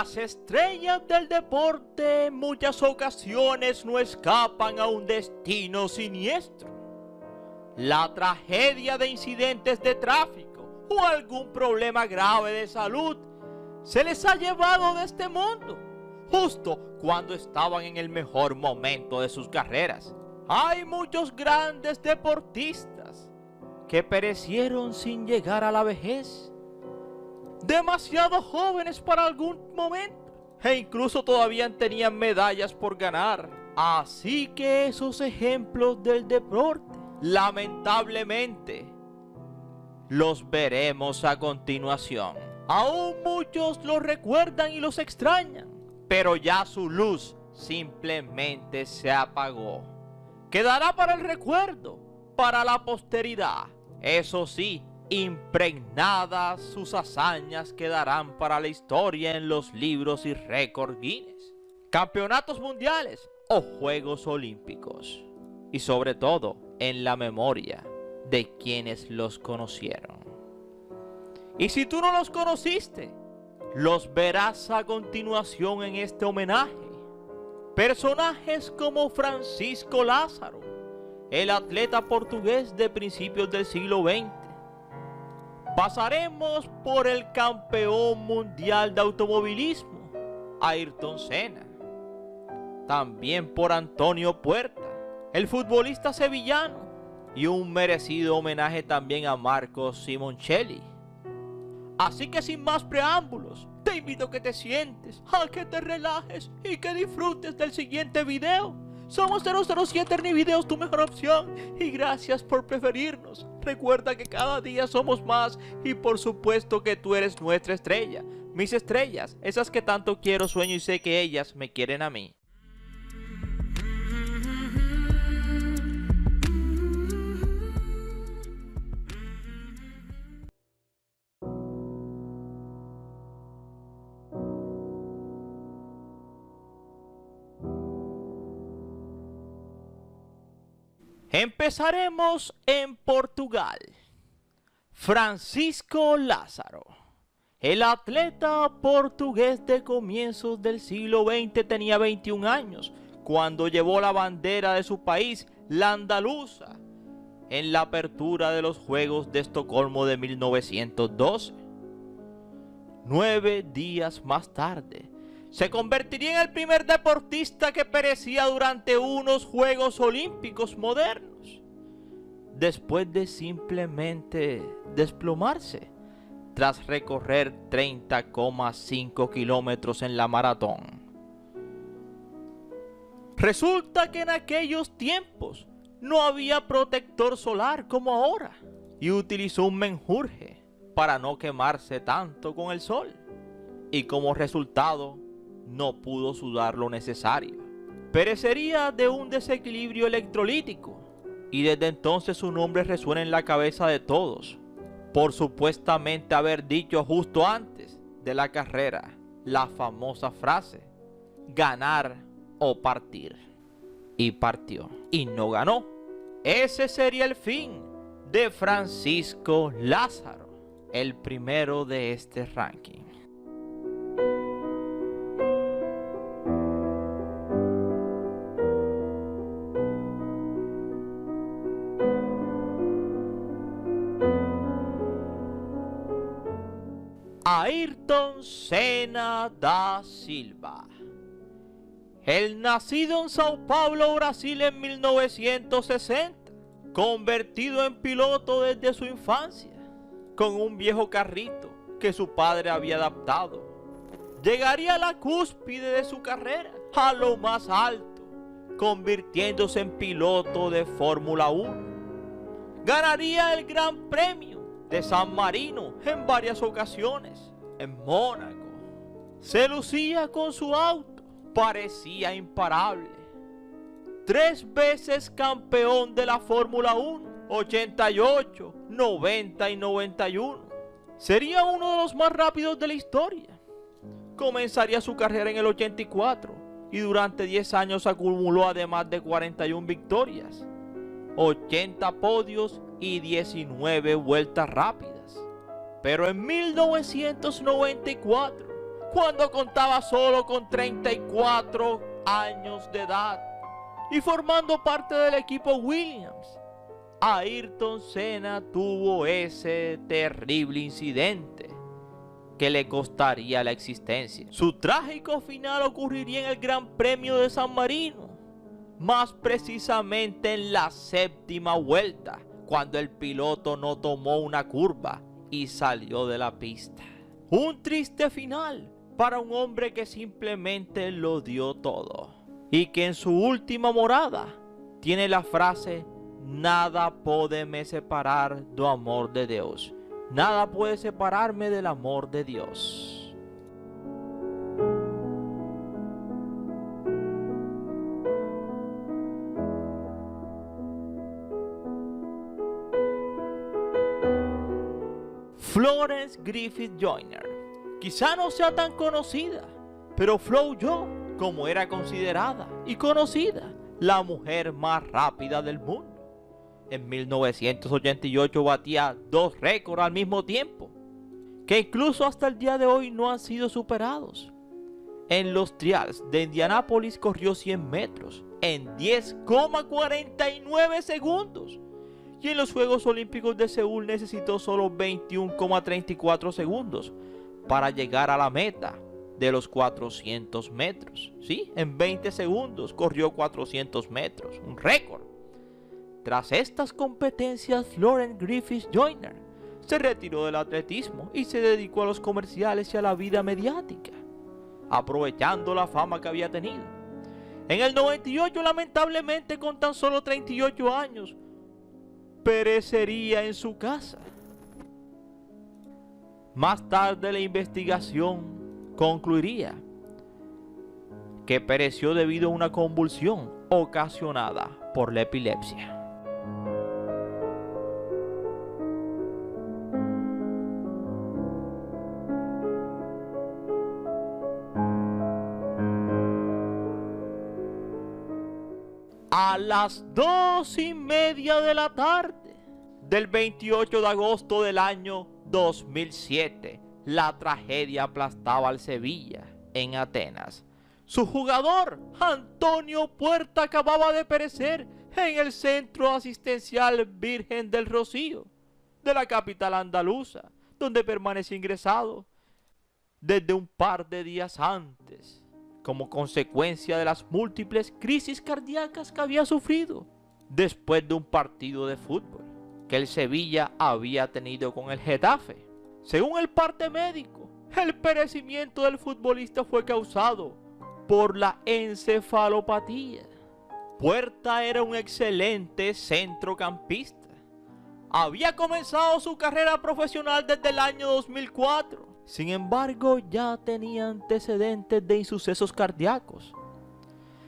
Las estrellas del deporte en muchas ocasiones no escapan a un destino siniestro. La tragedia de incidentes de tráfico o algún problema grave de salud se les ha llevado de este mundo, justo cuando estaban en el mejor momento de sus carreras. Hay muchos grandes deportistas que perecieron sin llegar a la vejez, demasiado jóvenes para algún momento, e incluso todavía tenían medallas por ganar. Así que esos ejemplos del deporte, lamentablemente, los veremos a continuación. Aún muchos los recuerdan y los extrañan, pero ya su luz simplemente se apagó. Quedará para el recuerdo, para la posteridad. Eso sí, impregnadas sus hazañas quedarán para la historia en los libros y récords Guinness, campeonatos mundiales o Juegos Olímpicos, y sobre todo en la memoria de quienes los conocieron. Y si tú no los conociste, los verás a continuación en este homenaje. Personajes como Francisco Lázaro, el atleta portugués de principios del siglo XX. Pasaremos por el campeón mundial de automovilismo, Ayrton Senna. También por Antonio Puerta, el futbolista sevillano. Y un merecido homenaje también a Marco Simoncelli. Así que sin más preámbulos, te invito a que te sientes, a que te relajes y que disfrutes del siguiente video. Somos 007 Ernivideos, tu mejor opción, y gracias por preferirnos. Recuerda que cada día somos más y por supuesto que tú eres nuestra estrella. Mis estrellas, esas que tanto quiero, sueño y sé que ellas me quieren a mí. Empezaremos en Portugal. Francisco Lázaro, el atleta portugués de comienzos del siglo XX, tenía 21 años cuando llevó la bandera de su país, la andaluza, en la apertura de los Juegos de Estocolmo de 1912. 9 días más tarde, se convertiría en el primer deportista que perecía durante unos Juegos Olímpicos modernos, después de simplemente desplomarse tras recorrer 30,5 kilómetros en la maratón. Resulta que en aquellos tiempos no había protector solar como ahora, y utilizó un menjurje para no quemarse tanto con el sol, y como resultado no pudo sudar lo necesario. Perecería de un desequilibrio electrolítico, y desde entonces su nombre resuena en la cabeza de todos, por supuestamente haber dicho justo antes de la carrera la famosa frase: ganar o partir. Y partió, y no ganó. Ese sería el fin de Francisco Lázaro, el primero de este ranking. Ayrton Senna da Silva. El nacido en Sao Paulo, Brasil en 1960, convertido en piloto desde su infancia, con un viejo carrito que su padre había adaptado, llegaría a la cúspide de su carrera, a lo más alto, convirtiéndose en piloto de Fórmula 1. Ganaría el Gran Premio de San Marino en varias ocasiones, en Mónaco. Se lucía con su auto, parecía imparable. 3 veces campeón de la Fórmula 1, 88, 90 y 91. Sería uno de los más rápidos de la historia. Comenzaría su carrera en el 84 y durante 10 años acumuló además de 41 victorias, 80 podios y 19 vueltas rápidas. Pero en 1994 cuando contaba solo con 34 años de edad y formando parte del equipo Williams. Ayrton Senna tuvo ese terrible incidente que le costaría la existencia. Su trágico final ocurriría en el Gran Premio de San Marino, más precisamente en la séptima vuelta, cuando el piloto no tomó una curva y salió de la pista. Un triste final para un hombre que simplemente lo dio todo y que en su última morada tiene la frase: nada puede me separar do amor de Dios. Nada puede separarme del amor de Dios. Florence Griffith Joyner. Quizá no sea tan conocida, pero Flo yo, como era considerada y conocida, la mujer más rápida del mundo. En 1988 batía 2 récords al mismo tiempo, que incluso hasta el día de hoy no han sido superados. En los trials de Indianápolis corrió 100 metros en 10,49 segundos. Y en los Juegos Olímpicos de Seúl necesitó solo 21,34 segundos para llegar a la meta de los 400 metros. ¿Sí? En 20 segundos corrió 400 metros, un récord. Tras estas competencias, Florence Griffith Joyner se retiró del atletismo y se dedicó a los comerciales y a la vida mediática, aprovechando la fama que había tenido. En el 98, lamentablemente, con tan solo 38 años, perecería en su casa. Más tarde la investigación concluiría que pereció debido a una convulsión ocasionada por la epilepsia. A las 2:30 de la tarde del 28 de agosto del año 2007, la tragedia aplastaba al Sevilla en Atenas. Su jugador, Antonio Puerta, acababa de perecer en el centro asistencial Virgen del Rocío de la capital andaluza, donde permanece ingresado desde un par de días antes, como consecuencia de las múltiples crisis cardíacas que había sufrido después de un partido de fútbol que el Sevilla había tenido con el Getafe. Según el parte médico, el perecimiento del futbolista fue causado por la encefalopatía. Puerta era un excelente centrocampista. Había comenzado su carrera profesional desde el año 2004. Sin embargo, ya tenía antecedentes de insucesos cardíacos.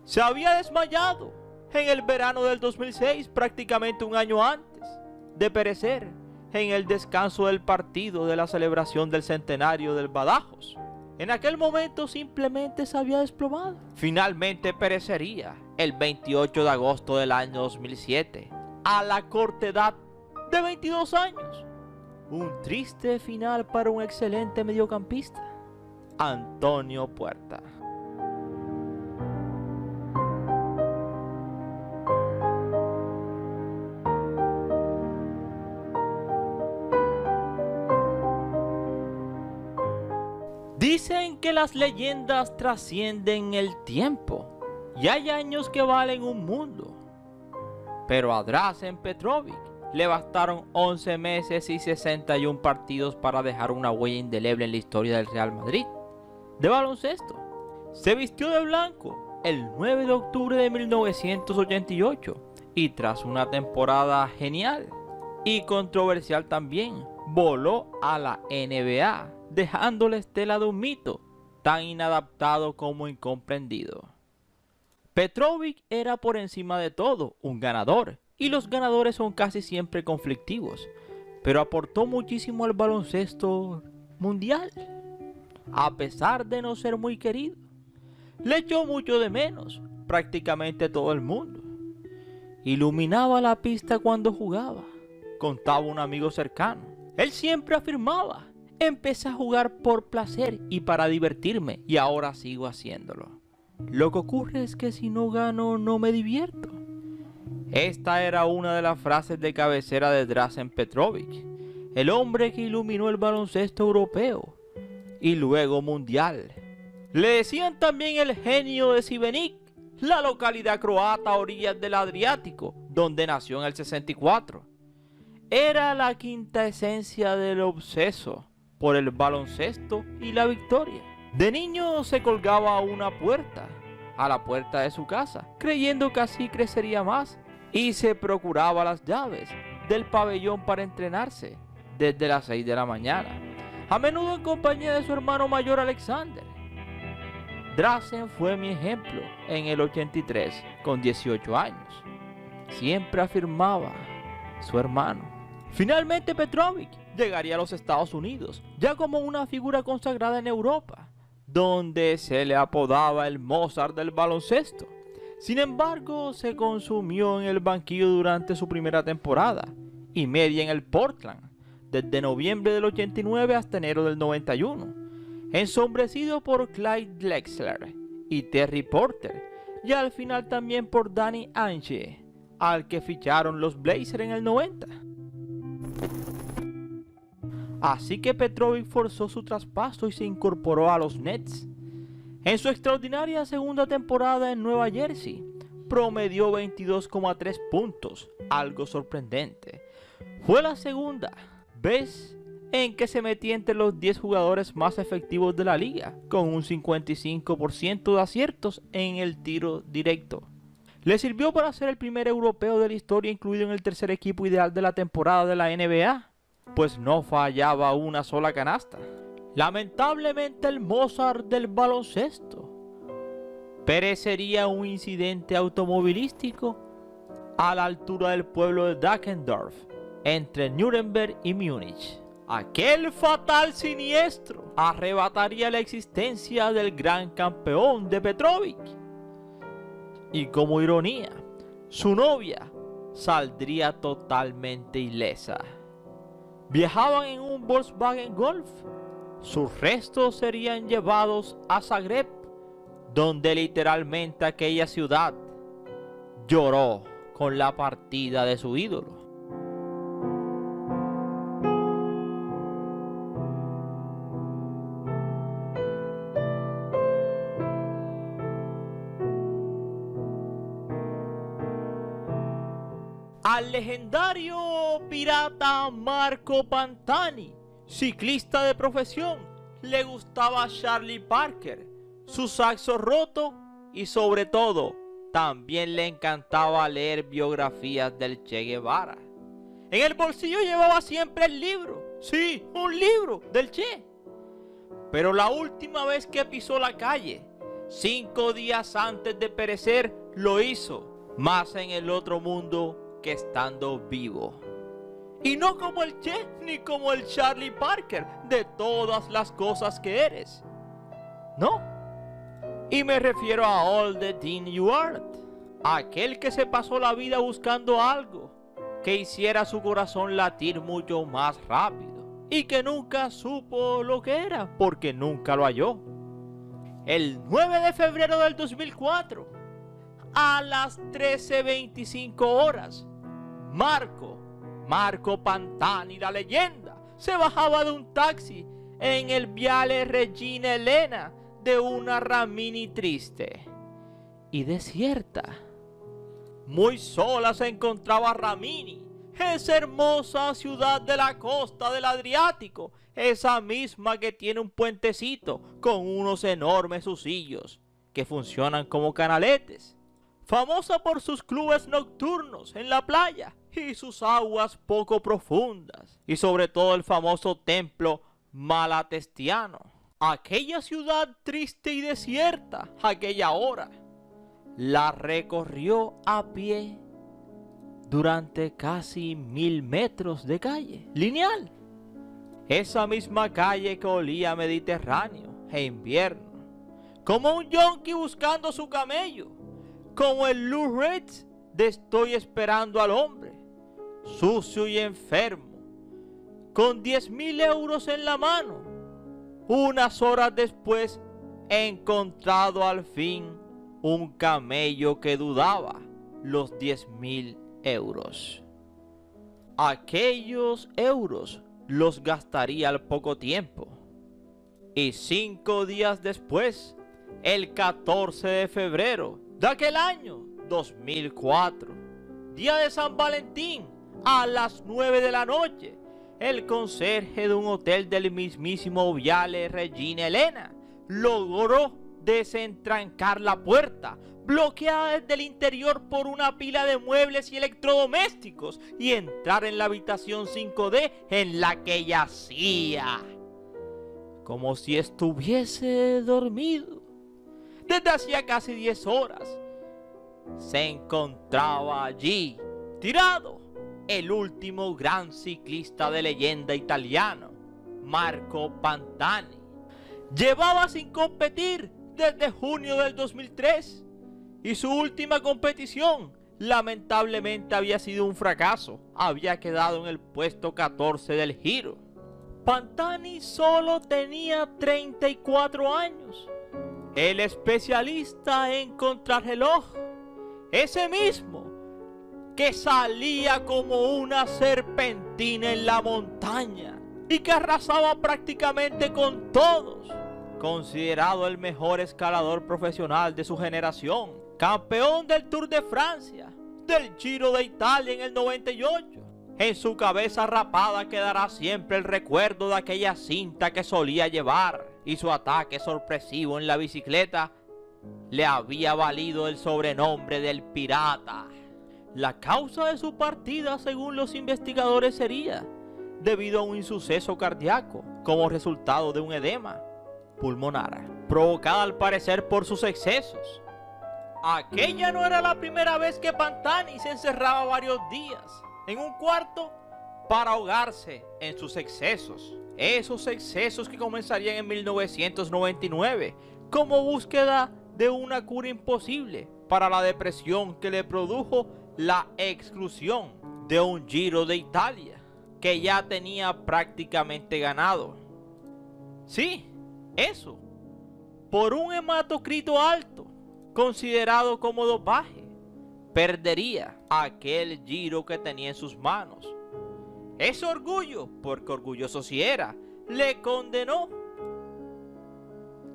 Se había desmayado en el verano del 2006, prácticamente un año antes de perecer en el descanso del partido de la celebración del centenario del Badajoz. En aquel momento simplemente se había desplomado. Finalmente perecería el 28 de agosto del año 2007, a la corta edad de 22 años. Un triste final para un excelente mediocampista, Antonio Puerta. Dicen que las leyendas trascienden el tiempo y hay años que valen un mundo. Pero a Dražen Petrović le bastaron 11 meses y 61 partidos para dejar una huella indeleble en la historia del Real Madrid de baloncesto. Se vistió de blanco el 9 de octubre de 1988 y tras una temporada genial y controversial también, voló a la NBA, dejando la estela de un mito tan inadaptado como incomprendido. Petrović era por encima de todo un ganador, y los ganadores son casi siempre conflictivos, pero aportó muchísimo al baloncesto mundial, a pesar de no ser muy querido. Le echó mucho de menos prácticamente todo el mundo. Iluminaba la pista cuando jugaba, contaba un amigo cercano. Él siempre afirmaba Empecé a jugar por placer y para divertirme, y ahora sigo haciéndolo. Lo que ocurre es que si no gano, no me divierto. Esta era una de las frases de cabecera de Drazen Petrovic, el hombre que iluminó el baloncesto europeo y luego mundial. Le decían también el genio de Šibenik, la localidad croata a orillas del Adriático, donde nació en el 64. Era la quinta esencia del obseso por el baloncesto y la victoria. De niño se colgaba a la puerta de su casa, creyendo que así crecería más, y se procuraba las llaves del pabellón para entrenarse desde las 6 de la mañana, a menudo en compañía de su hermano mayor Alexander. Drazen fue mi ejemplo en el 83, con 18 años. Siempre afirmaba su hermano. Finalmente Petrovic llegaría a los Estados Unidos, ya como una figura consagrada en Europa, donde se le apodaba el Mozart del baloncesto. Sin embargo, se consumió en el banquillo durante su primera temporada y media en el Portland, desde noviembre del 89 hasta enero del 91, ensombrecido por Clyde Drexler y Terry Porter, y al final también por Danny Ainge, al que ficharon los Blazers en el 90. Así que Petrovic forzó su traspaso y se incorporó a los Nets. En su extraordinaria segunda temporada en Nueva Jersey, promedió 22,3 puntos, algo sorprendente. Fue la segunda vez en que se metía entre los 10 jugadores más efectivos de la liga, con un 55% de aciertos en el tiro directo. Le sirvió para ser el primer europeo de la historia incluido en el tercer equipo ideal de la temporada de la NBA, pues no fallaba una sola canasta. Lamentablemente el Mozart del baloncesto perecería en un incidente automovilístico a la altura del pueblo de Dackendorf, entre Nuremberg y Múnich. Aquel fatal siniestro arrebataría la existencia del gran campeón de Petrovic. Y como ironía, su novia saldría totalmente ilesa. Viajaban en un Volkswagen Golf. Sus restos serían llevados a Zagreb, donde literalmente aquella ciudad lloró con la partida de su ídolo. Al legendario pirata Marco Pantani, ciclista de profesión, le gustaba Charlie Parker, su saxo roto y sobre todo, también le encantaba leer biografías del Che Guevara. En el bolsillo llevaba siempre el libro, sí, un libro del Che. Pero la última vez que pisó la calle, 5 días antes de perecer, lo hizo, más en el otro mundo que estando vivo. Y no como el Che, ni como el Charlie Parker, de todas las cosas que eres. No. Y me refiero a All the Thing You Aren't. Aquel que se pasó la vida buscando algo que hiciera su corazón latir mucho más rápido. Y que nunca supo lo que era, porque nunca lo halló. El 9 de febrero del 2004, a las 13:25 horas, Marco Pantani, la leyenda, se bajaba de un taxi en el Viale Regina Elena de una Rimini triste y desierta. Muy sola se encontraba Rimini, esa hermosa ciudad de la costa del Adriático, esa misma que tiene un puentecito con unos enormes husillos que funcionan como canaletes. Famosa por sus clubes nocturnos en la playa y sus aguas poco profundas, y sobre todo el famoso templo malatestiano. Aquella ciudad triste y desierta, aquella hora, la recorrió a pie durante casi 1000 metros de calle lineal. Esa misma calle que olía a Mediterráneo e invierno, como un yonki buscando su camello, como el Lou Reed de Estoy esperando al hombre, sucio y enfermo, con 10.000 euros en la mano. Unas horas después, encontrado al fin un camello que dudaba los 10.000 euros. Aquellos euros los gastaría al poco tiempo. Y 5 días después, el 14 de febrero de aquel año 2004, día de San Valentín, a las 9 de la noche, el conserje de un hotel del mismísimo Viale Regina Elena logró desentrancar la puerta, bloqueada desde el interior por una pila de muebles y electrodomésticos, y entrar en la habitación 5D en la que yacía, como si estuviese dormido. Desde hacía casi 10 horas se encontraba allí, tirado, el último gran ciclista de leyenda italiano, Marco Pantani. Llevaba sin competir desde junio del 2003 y su última competición lamentablemente había sido un fracaso. Había quedado en el puesto 14 del Giro. Pantani solo tenía 34 años. El especialista en contrarreloj, ese mismo que salía como una serpentina en la montaña y que arrasaba prácticamente con todos, considerado el mejor escalador profesional de su generación, campeón del Tour de Francia, del Giro de Italia en el 98. En su cabeza rapada quedará siempre el recuerdo de aquella cinta que solía llevar, y su ataque sorpresivo en la bicicleta le había valido el sobrenombre del pirata. La causa de su partida, según los investigadores, sería debido a un insuceso cardíaco como resultado de un edema pulmonar, provocada al parecer por sus excesos. Aquella no era la primera vez que Pantani se encerraba varios días en un cuarto para ahogarse en sus excesos. Esos excesos que comenzarían en 1999 como búsqueda de una cura imposible para la depresión que le produjo la exclusión de un Giro de Italia que ya tenía prácticamente ganado. Sí, eso, por un hematocrito alto, considerado como dopaje, perdería aquel Giro que tenía en sus manos. Ese orgullo, porque orgulloso sí era, le condenó,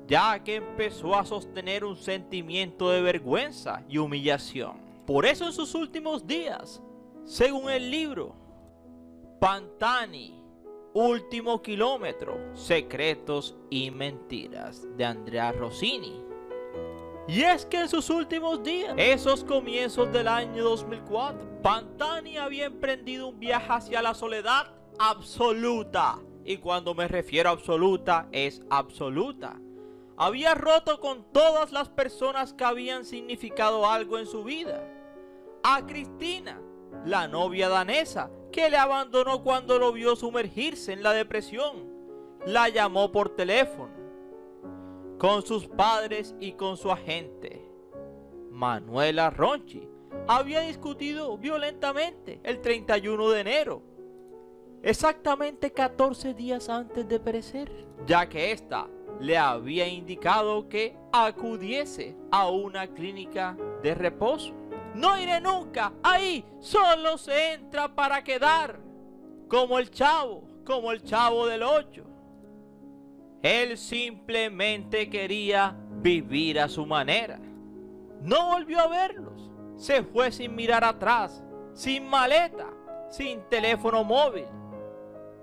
ya que empezó a sostener un sentimiento de vergüenza y humillación. Por eso en sus últimos días, según el libro Pantani, Último Kilómetro, Secretos y Mentiras, de Andrea Rossini. Y es que en sus últimos días, esos comienzos del año 2004, Pantani había emprendido un viaje hacia la soledad absoluta. Y cuando me refiero a absoluta, es absoluta. Había roto con todas las personas que habían significado algo en su vida. A Cristina, la novia danesa, que le abandonó cuando lo vio sumergirse en la depresión. La llamó por teléfono, con sus padres y con su agente. Manuela Ronchi había discutido violentamente el 31 de enero, exactamente 14 días antes de perecer, ya que ésta le había indicado que acudiese a una clínica de reposo. No iré nunca, ahí solo se entra para quedar, como el chavo del 8. Él simplemente quería vivir a su manera. No volvió a verlos, se fue sin mirar atrás, sin maleta, sin teléfono móvil,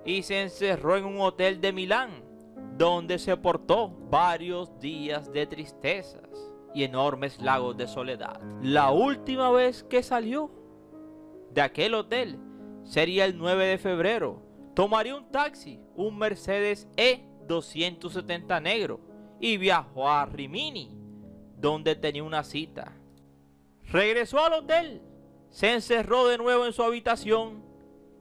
y se encerró en un hotel de Milán, donde se portó varios días de tristezas y enormes lagos de soledad. La última vez que salió de aquel hotel sería el 9 de febrero. Tomaría un taxi, un Mercedes E270 negro, y viajó a Rimini, donde tenía una cita. Regresó al hotel, se encerró de nuevo en su habitación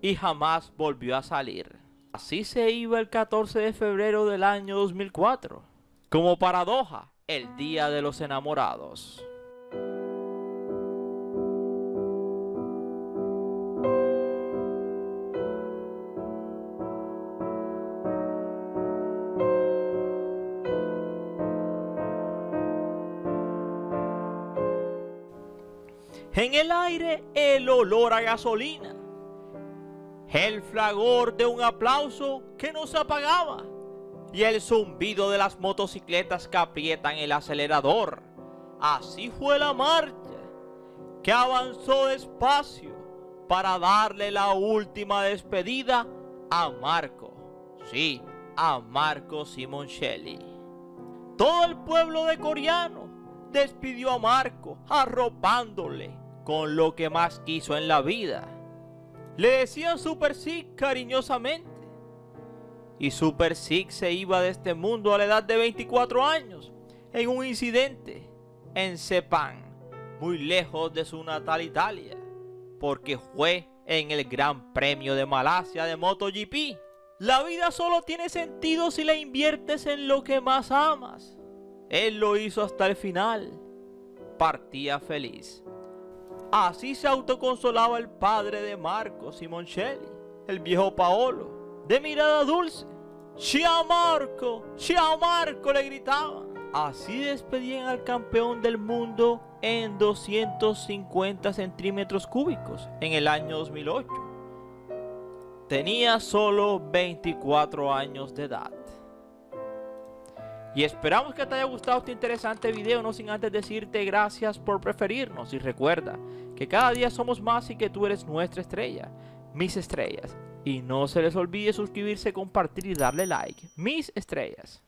y jamás volvió a salir. Así se iba el 14 de febrero del año 2004. Como paradoja, el Día de los Enamorados. En el aire el olor a gasolina, el fragor de un aplauso que no se apagaba y el zumbido de las motocicletas que aprietan el acelerador. Así fue la marcha, que avanzó despacio para darle la última despedida a Marco. Sí, a Marco Simoncelli. Todo el pueblo de Coriano despidió a Marco, arropándole con lo que más quiso en la vida. Le decían Super Sig cariñosamente. Y Super Sig se iba de este mundo a la edad de 24 años en un incidente en Sepang, muy lejos de su natal Italia, porque fue en el Gran Premio de Malasia de MotoGP. La vida solo tiene sentido si la inviertes en lo que más amas. Él lo hizo hasta el final. Partía feliz. Así se autoconsolaba el padre de Marco Simoncelli, el viejo Paolo, de mirada dulce. ¡Ciao Marco! ¡Ciao Marco!, le gritaba. Así despedían al campeón del mundo en 250 centímetros cúbicos en el año 2008. Tenía solo 24 años de edad. Y esperamos que te haya gustado este interesante video, no sin antes decirte gracias por preferirnos. Y recuerda que cada día somos más y que tú eres nuestra estrella, mis estrellas. Y no se les olvide suscribirse, compartir y darle like, mis estrellas.